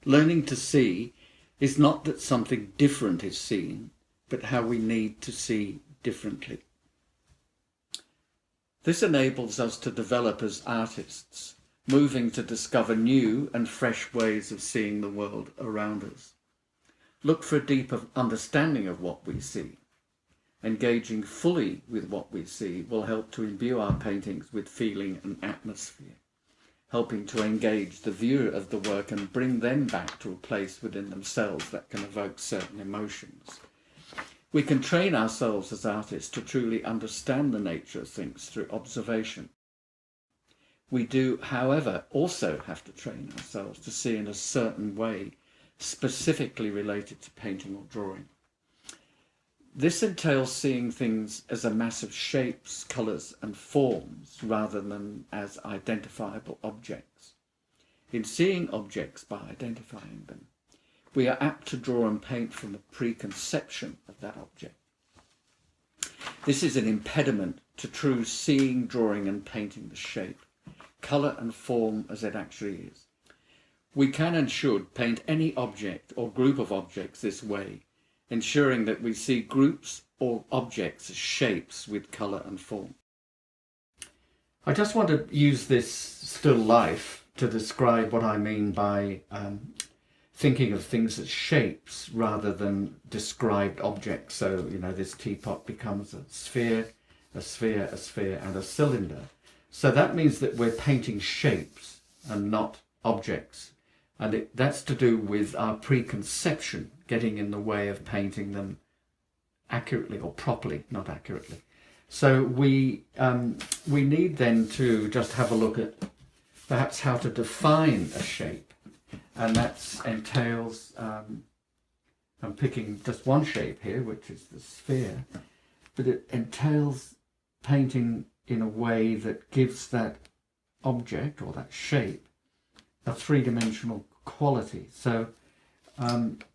Learning to see is not that something different is seen, but how we need to see differently. This enables us to develop as artists, moving to discover new and fresh ways of seeing the world around us. Look for a deeper understanding of what we see. Engaging fully with what we see will help to imbue our paintings with feeling and atmosphere, helping to engage the viewer of the work and bring them back to a place within themselves that can evoke certain emotions. We can train ourselves as artists to truly understand the nature of things through observation. We do, however, also have to train ourselves to see in a certain way, specifically related to painting or drawing. This entails seeing things as a mass of shapes, colours and forms rather than as identifiable objects. In seeing objects by identifying them, we are apt to draw and paint from a preconception of that object. This is an impediment to true seeing, drawing and painting the shape, colour and form as it actually is. We can and should paint any object or group of objects this way, ensuring that we see groups or objects as shapes with colour and form. I just want to use this still life to describe what I mean by thinking of things as shapes rather than described objects. So, this teapot becomes a sphere, a sphere, a sphere, and a cylinder. So that means that we're painting shapes and not objects. And that's to do with our preconception getting in the way of painting them accurately or properly, not accurately. So we need then to just have a look at perhaps how to define a shape. And that entails, I'm picking just one shape here, which is the sphere, but it entails painting in a way that gives that object or that shape a three-dimensional quality. So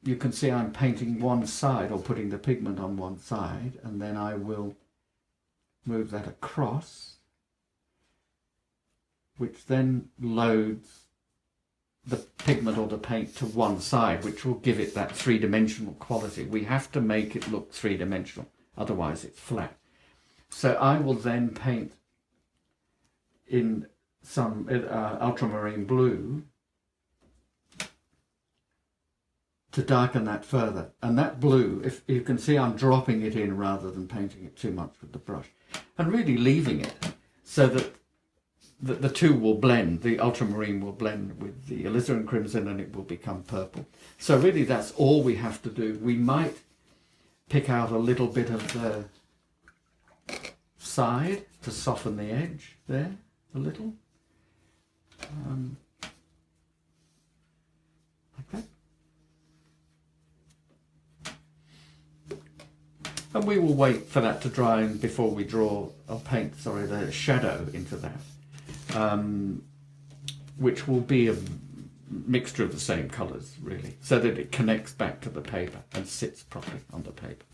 you can see I'm painting one side or putting the pigment on one side, and then I will move that across, which then loads the pigment or the paint to one side, which will give it that three-dimensional quality. We have to make it look three-dimensional, otherwise it's flat. So I will then paint in some ultramarine blue to darken that further. And that blue, if you can see, I'm dropping it in rather than painting it too much with the brush, and really leaving it so that the two will blend. The ultramarine will blend with the alizarin crimson and it will become purple. So really that's all we have to do. We might pick out a little bit of the side to soften the edge there a little. Like that. And we will wait for that to dry before we draw or paint, the shadow into that, which will be a mixture of the same colours really, so that it connects back to the paper and sits properly on the paper.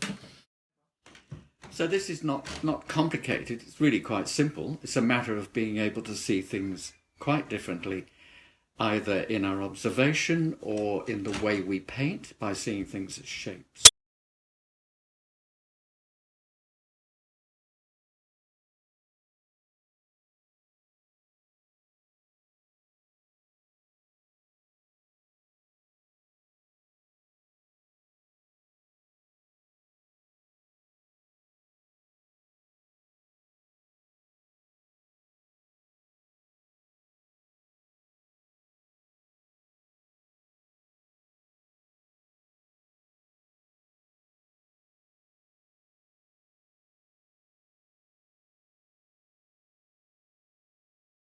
So this is not complicated, it's really quite simple. It's a matter of being able to see things quite differently, either in our observation or in the way we paint, by seeing things as shapes.